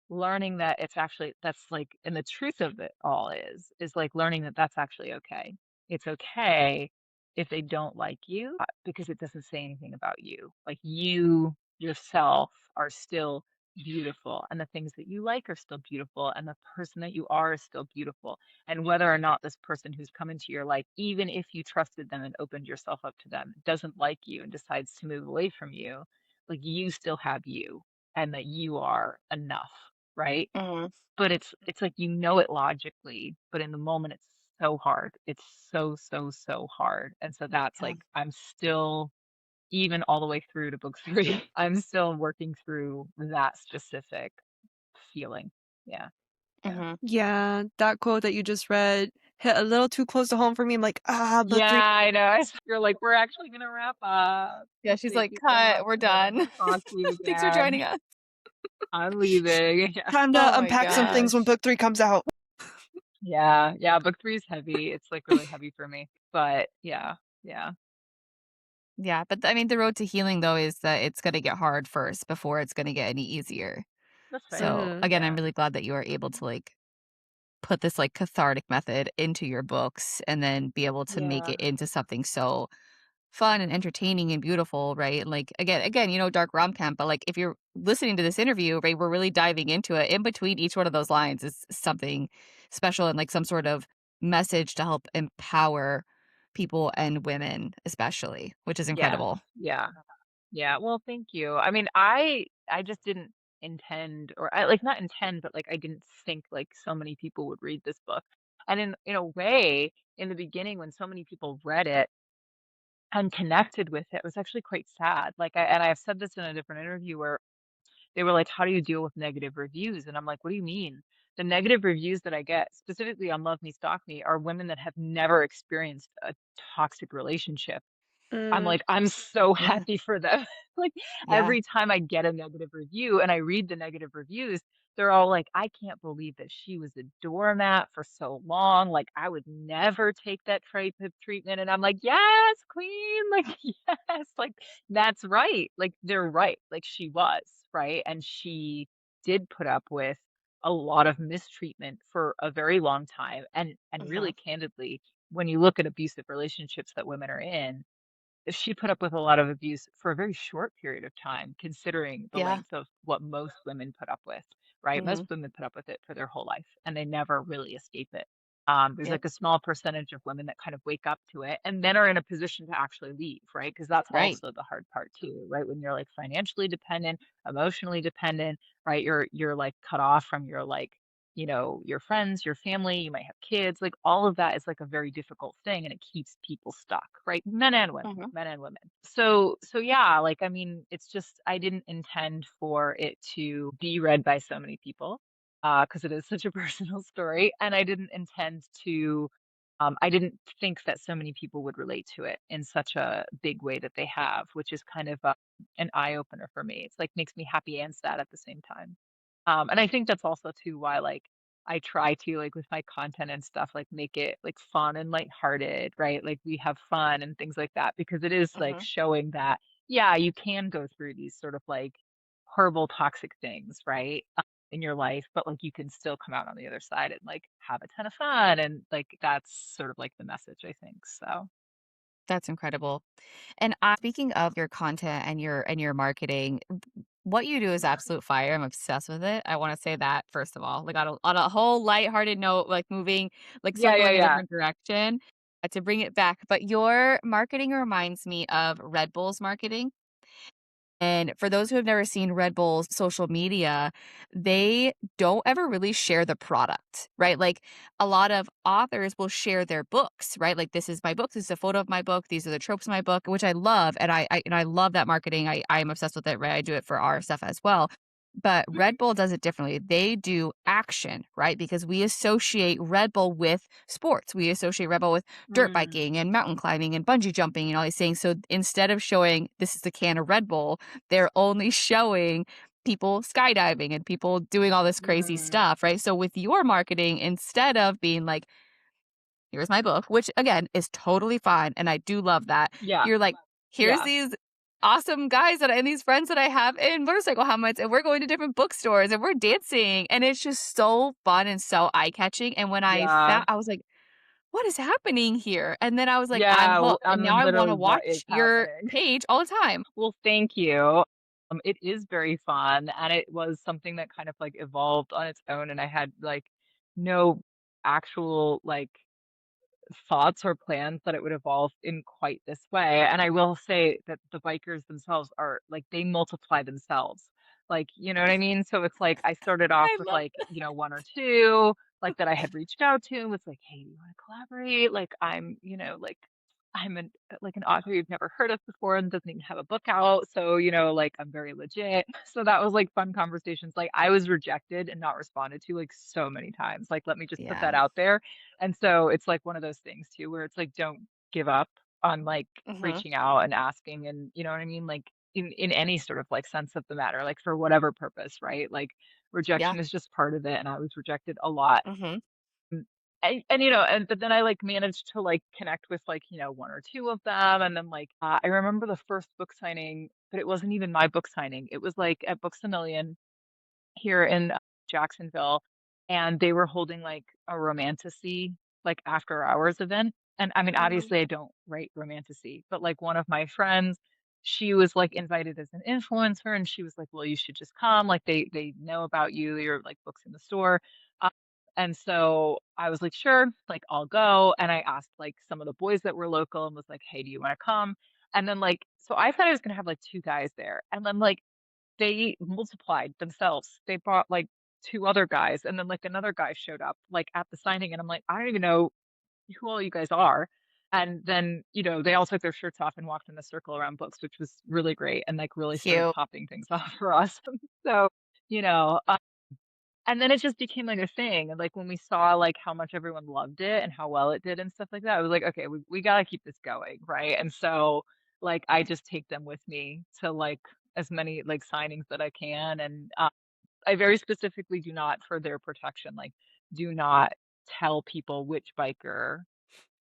learning that it's actually that's like and the truth of it all is like learning that that's actually okay. It's okay if they don't like you because it doesn't say anything about you. Like you yourself are still beautiful and the things that you like are still beautiful and the person that you are is still beautiful. And whether or not this person who's come into your life, even if you trusted them and opened yourself up to them, doesn't like you and decides to move away from you, like you still have you and that you are enough, right? Mhm. But it's like you know it logically, but in the moment it's so hard. It's so, so, so hard. And so that's Yeah. like I'm still even all the way through to book 3, I'm still working through that specific feeling. Yeah. Yeah. Mhm. Yeah, that quote that you just read hit a little too close to home for me. I'm like, ah, book Yeah, 3. I know. You're like, we're actually gonna wrap up. Yeah, she's Thank like, you so much. "Cut, we're I will done. never talk to you Thanks for again. joining us." I'm leaving. Yeah. Time Oh to my unpack some things when gosh. book 3 comes out. Yeah, yeah, book 3 is heavy. It's like really heavy for me. But yeah, yeah, Yeah, but I mean, the road to healing though is that it's gonna get hard first before it's gonna get any easier. that's fair. So Mhm. again, I'm Yeah, really glad that you are able to like put this like cathartic method into your books and then be able to make yeah, it into something so fun and entertaining and beautiful, right? Like again, dark rom-com, but like if you're listening to this interview, right, we're really diving into it. In between each one of those lines is something special and like some sort of message to help empower people and women especially, which is yes, incredible. yeah, yeah. Well, thank you. I mean, I just didn't intend, or I like not intend, but like I didn't think like so many people would read this book. And in a way, in the beginning, when so many people read it and connected with it was actually quite sad. And I've said this in a different interview where they were like, "How do you deal with negative reviews?" And I'm like, "What do you mean?" The negative reviews that I get, specifically on Love Me Stalk Me, are women that have never experienced a toxic relationship. I'm Mm, like, I'm so Yeah. happy for them. Like, Yeah. every time I get a negative review and I read the negative reviews, they're all like, "I can't believe that she was a doormat for so long. Like, I would never take that type of treatment." And I'm like, "Yes, queen." Like, yes, like that's right. Like they're right. Like she was, right? And she did put up with a lot of mistreatment for a very long time. And Mhm. really candidly, when you look at abusive relationships that women are in, she put up with a lot of abuse for a very short period of time, considering the Yeah. length of what most women put up with, right? Most Mhm. women put up with it for their whole life and they never really escape it. There's Yep. like a small percentage of women that kind of wake up to it and then are in a position to actually leave, right? Because that's Right. also the hard part too, right? When you're like financially dependent, emotionally dependent, right? You're like cut off from your like your friends, your family, you might have kids, like all of that is like a very difficult thing and it keeps people stuck, right? Men and women, Mhm. men and women. So yeah, like I mean, it's just I didn't intend for it to be read by so many people because it is such a personal story and I didn't intend to I didn't think that so many people would relate to it in such a big way that they have, which is kind of an eye opener for me. It's like makes me happy and sad at the same time. And I think that's also too why like I try to like with my content and stuff like make it like fun and lighthearted, right? Like we have fun and things like that because it is like Mhm. showing that yeah, you can go through these sort of like horrible toxic things, right? In your life, but like you can still come out on the other side and like have a ton of fun and like that's sort of like the message I think. So, That's incredible. And speaking of your content and your marketing, what you do is absolute fire. I'm obsessed with it. I want to say that first of all, like on a whole lighthearted note, like moving, like yeah, still yeah, going a yeah. different direction, to bring it back. But your marketing reminds me of Red Bull's marketing. And for those who have never seen Red Bull's social media, they don't ever really share the product, right? Like a lot of authors will share their books, right? Like this is my book, this is a photo of my book, these are the tropes of my book, which I love, and I love that marketing. I'm obsessed with it, right? I do it for our stuff as well. But Red Bull does it differently. They do action, right? Because we associate Red Bull with sports. We associate Red Bull with dirt Mm, biking and mountain climbing and bungee jumping and all these things. So instead of showing this is a can of Red Bull, they're only showing people skydiving and people doing all this crazy mm, stuff, right? So with your marketing, instead of being like, here's my book, which again is totally fine. And I do love that. yeah, You're like, here's yeah, these awesome guys and these friends that I have in motorcycle helmets, and we're going to different bookstores and we're dancing. And it's just so fun and so eye catching. And when I yeah, found, I was like, what is happening here? And then I was like, I'm yeah. hooked. I And now mean, I want literally, to what is watch your happening? page all the time. Well, thank you. It is very fun, and it was something that kind of like evolved on its own, and I had like no actual like thoughts or plans that it would evolve in quite this way. And I will say that the bikers themselves are like they multiply themselves. Like, you know what I mean? So it's like I started off I with love like, one or two like that I had reached out to and was like, "Hey, do you want to collaborate? Like I'm, like I'm an author you've never heard of before and doesn't even have a book out. So, like I'm very legit. So that was like fun conversations. Like I was rejected and not responded to like so many times. Like, let me just put that Yeah. out there. And so it's like one of those things too, where it's like, don't give up on like Mhm. reaching out and asking and you know what I mean? Like in any sort of like sense of the matter, like for whatever purpose, right? Like Yeah. rejection is just part of it. And I was rejected a lot. Mhm. Mm, and but then I like managed to like connect with like, one or two of them. And then like I remember the first book signing, but it wasn't even my book signing. It was like at Books a Million here in Jacksonville, and they were holding like a romantasy like after hours event. And I mean, Mhm. obviously I don't write romantasy, but like one of my friends, she was like invited as an influencer and she was like, "Well, you should just come. Like they know about you. Your like books in the store." Um, and so I was like, "Sure, like I'll go." And I asked like some of the boys that were local and was like, "Hey, do you want to come?" And then like so I thought I was gonna have like two guys there. And then like they multiplied themselves. They brought, like, 2 other guys, and then, like, another guy showed up, like, at the signing, and I'm like, "I don't even know who all you guys are." And then, they all took their shirts off and walked in a circle around books, which was really great and, like, really started Cute. popping things off for us. So, you know, and then it just became, like, a thing, and, like, when we saw, like, how much everyone loved it and how well it did and stuff like that, I was like, "Okay, we gotta keep this going," right? And so, like, I just take them with me to, like, as many, like, signings that I can, and, I very specifically do not, for their protection, like, do not tell people which biker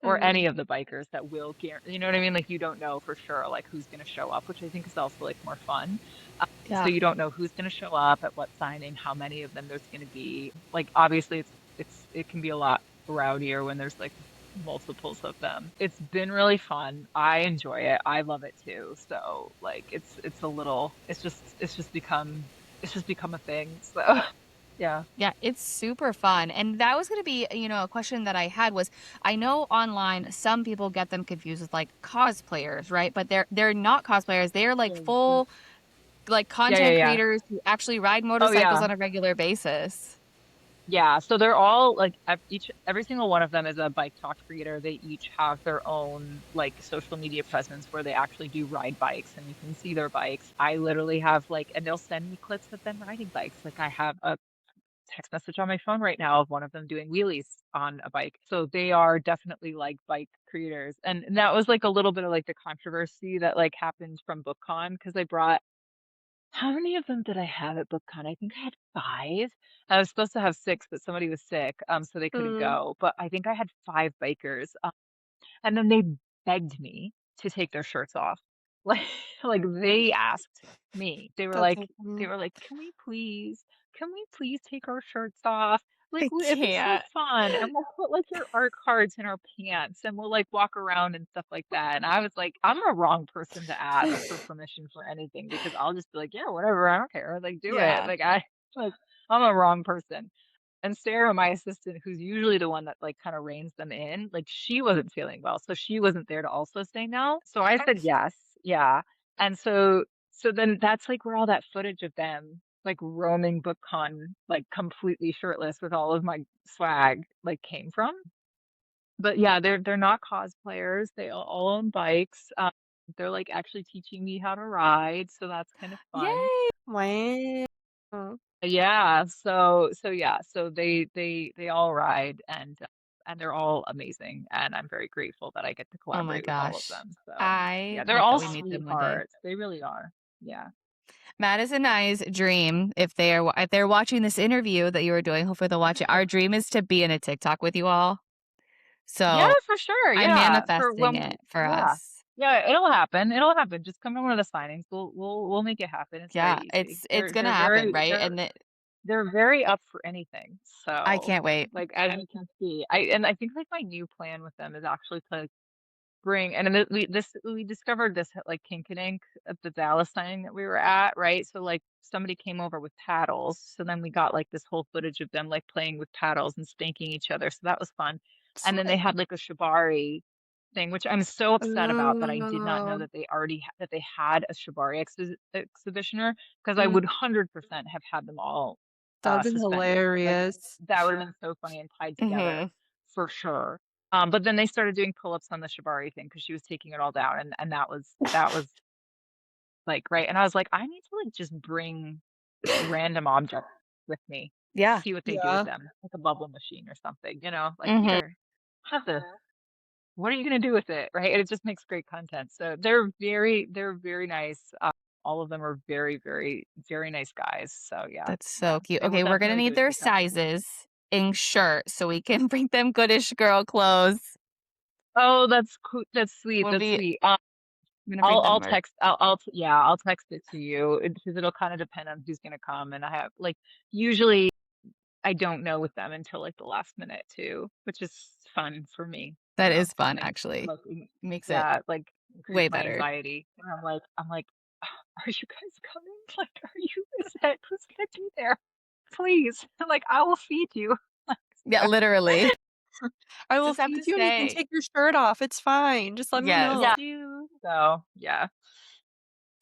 or Mhm. any of the bikers that will you know what I mean? Like, you don't know for sure, like, who's gonna show up, which I think is also, like, more fun. So Yeah. you don't know who's gonna show up at what signing, how many of them there's gonna be. Like, obviously, it can be a lot rowdier when there's, like, multiples of them. It's been really fun. I enjoy it. I love it too. So, like, it's a little it's just become a thing. So, yeah. Yeah, it's super fun. And that was going to be, a question that I had was I know online some people get them confused with like cosplayers, right? But they're not cosplayers. They're like Yeah. full like Yeah, yeah, content yeah. creators who actually ride Oh, motorcycles yeah. on a regular basis. Yeah, so they're all like every single one of them is a bike talk creator. They each have their own like social media presence where they actually do ride bikes and you can see their bikes. I literally have like, and they'll send me clips of them riding bikes. Like I have a text message on my phone right now of one of them doing wheelies on a bike. So they are definitely like bike creators. And that was like a little bit of like the controversy that like happened from BookCon because I brought how many of them did I have at BookCon? I think I had 5. I was supposed to have 6, but somebody was sick, so they couldn't Mhm. go. But I think I had 5 bikers, and then they begged me to take their shirts off. Like like they asked me. They were That's like so they funny. were like, "Can we please take our shirts off? Like I it'd be so can't. fun, and we'll put like your art cards in our pants, and we'll like walk around and stuff like that." And I was like, "I'm a wrong person to ask for permission for anything because I'll just be like, yeah, whatever, I don't care, like do it." Yeah. Like like I'm a wrong person. And Sarah, my assistant, who's usually the one that like kind of reins them in, like she wasn't feeling well, so she wasn't there to also say no. So I said yes, yeah. And so then that's like where all that footage of them like roaming BookCon like completely shirtless with all of my swag like came from. But yeah, they're not cosplayers. They all own bikes. They're like actually teaching me how to ride, so that's kind of fun. Yay. Wow. Yeah, so yeah, so they all ride and they're all amazing and I'm very grateful that I get to Oh my collaborate with all of gosh. them. So, I yeah, they're hope that all we meet them one day. sweethearts. They really are. Yeah. Madison and I's dream, if they're watching this interview that you were doing, hopefully they'll watch it. Our dream is to be in a TikTok with you all. Yeah, So for sure. I'm Yeah. For manifesting when it for yeah. us. Yeah, it'll happen. It'll happen. Just come to one of the signings. We'll make it happen. It's very Yeah, easy. it's They're gonna they're happen, very right? they're they're very up for anything. I So, can't wait. like as you can see, I think like my new plan with them is actually to bring and then we discovered this at like Kink and Ink at the Dallas signing that we were at, right? So like somebody came over with paddles. So then we got like this whole footage of them like playing with paddles and spanking each other. So that was fun. And then they Sweet. had like a shibari thing, which I'm so upset about that I did not know Oh, that that they had a shibari exhibitioner because I mm, would 100% have had them all that'd been suspended. Like hilarious. that would have been so funny and tied together Mhm. for sure. But then they started doing pull-ups on the Shibari thing because she was taking it all down, and that was like, right. And I was like, I need to like just bring random objects with me to Yeah. see what they do with Yeah. them, like a bubble machine or something, like Mhm. here, have this. What are you gonna do with it, right? And it just makes great content. So they're very nice. All of them are very, very, very nice guys. So yeah, That's yeah, so cute. they will Okay, we're gonna definitely do need it their to come. sizes in shirts so we can bring them goodish girl clothes. Oh, that's cool. That's sweet. We'll That's be sweet. I'm gonna bring I'll them I'll merch. text I'll text it to you because it'll kind of depend on who's gonna come, and I have like usually I don't know with them until like the last minute too, which is fun for me, That is fun, like actually. like Makes it yeah, like increase way my better. anxiety. And I'm like, are you guys coming? Like, are you who's gonna be there? Please, like I will feed you. Like, Yeah, so, literally. I will Just have to feed you and you can say. take your shirt off. It's fine. Just let me Yes. yeah, know. you. So yeah.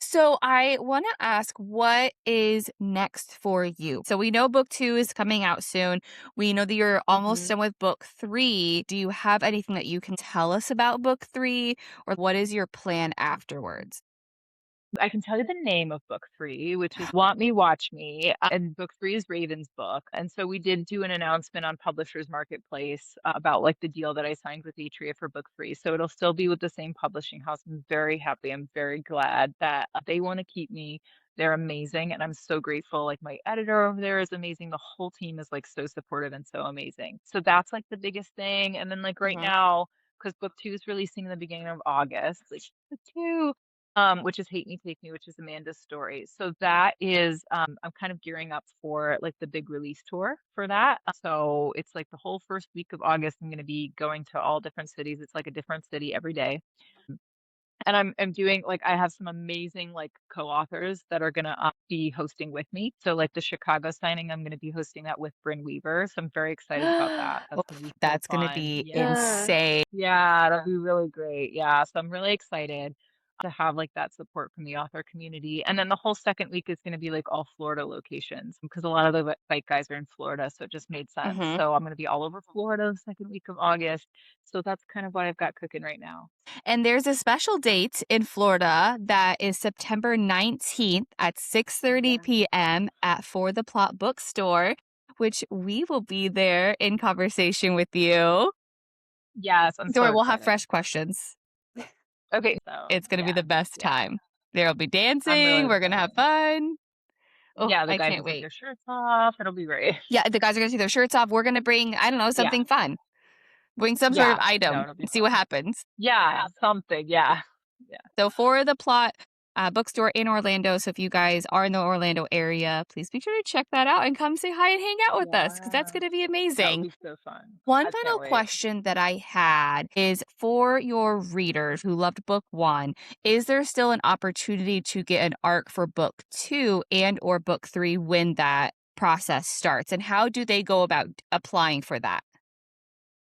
So I want to ask, what is next for you? So we know book 2 is coming out soon. We know that you're almost Mhm. done with book 3. Do you have anything that you can tell us about book 3, or what is your plan afterwards? I can tell you the name of book 3, which is Want Me, Watch Me. And book 3 is Raven's book. And so we did do an announcement on Publishers Marketplace about like the deal that I signed with Atria for book 3. So it'll still be with the same publishing house. I'm very happy. I'm very glad that they want to keep me. They're amazing. And I'm so grateful. Like my editor over there is amazing. The whole team is like so supportive and so amazing. So that's like the biggest thing. And then like right Mhm. now, because book 2 is releasing in the beginning of August, like book 2 which is Hate Me, Take Me, which is Amanda's story. So that is, I'm kind of gearing up for like the big release tour for that. So it's like the whole first week of August, I'm going to be going to all different cities. It's like a different city every day. And I'm doing like I have some amazing like co-authors that are gonna be hosting with me. So like the Chicago signing, I'm gonna be hosting that with Bryn Weaver. So I'm very excited about that. That's gonna Oof, be so that's gonna fun. be Yeah. Yeah. insane. Yeah, that'll be really great. Yeah. So I'm really excited to have like that support from the author community. And then the whole second week is gonna be like all Florida locations because a lot of the bike guys are in Florida, so it just made sense. Mhm. So I'm gonna be all over Florida the second week of August. So that's kind of what I've got cooking right now. And there's a special date in Florida that is September 19th at 6:30 Yeah. p.m. at For the Plot Bookstore, which we will be there in conversation with you. Yes, I'm Don't so worry, we'll have excited. fresh questions. Okay, so It's gonna be yeah, the best yeah, time. There'll be I'm really dancing, we're gonna have excited. fun. Oh, Yeah, the I guys can't will take wait. their shirts off. It'll be great. Yeah, the guys are gonna take their shirts off. We're gonna bring, I don't know, Yeah, something fun. Bring some sort of yeah. No, item it'll be and see what fun. happens. Yeah, something. Yeah, yeah, So For the Plot bookstore in Orlando. So if you guys are in the Orlando area, please make sure to check that out and come say hi and hang out with us because that's yeah. going to be That would amazing. be so fun. One I can't final wait. question that I had is for your readers who loved book 1, is there still an opportunity to get an ARC for book 2 and or book 3 when that process starts? And how do they go about applying for that?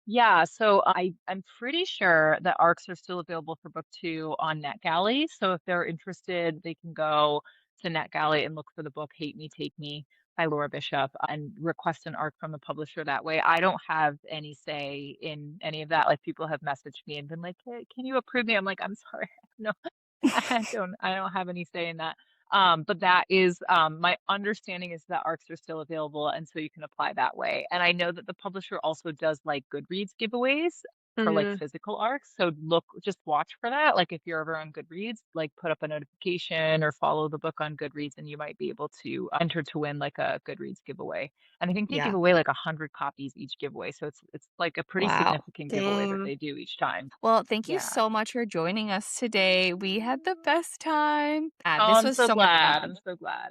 Yeah, so I'm pretty sure that ARCs are still available for book 2 on NetGalley. So if they're interested, they can go to NetGalley and look for the book Hate Me, Take Me by Laura Bishop and request an ARC from the publisher that way. I don't have any say in any of that. Like people have messaged me and been like, "Hey, can you approve me?" I'm like, "I'm sorry. No, I don't have any say in that." But that is my understanding is that ARCs are still available, and so you can apply that way. And I know that the publisher also does like Goodreads giveaways for like Mhm. physical ARCs. So just watch for that. Like if you're ever on Goodreads, like put up a notification or follow the book on Goodreads, and you might be able to enter to win like a Goodreads giveaway. And I think they give Yeah. away like 100 copies each giveaway, so it's like a pretty Wow. significant giveaway that Dang. they do each time. Well, thank you Yeah. so much for joining us today. We had the best time. Oh, This I'm was so so much glad. fun. I'm so glad.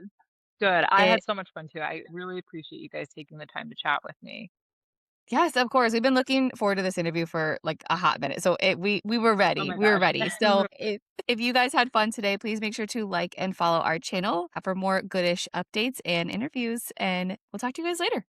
Good. I It had so much fun too. I really appreciate you guys taking the time to chat with me. Yes, of course. We've been looking forward to this interview for like a hot minute. So we were Oh ready. my We were gosh. ready. So if you guys had fun today, please make sure to like and follow our channel for more goodish updates and interviews. And we'll talk to you guys later.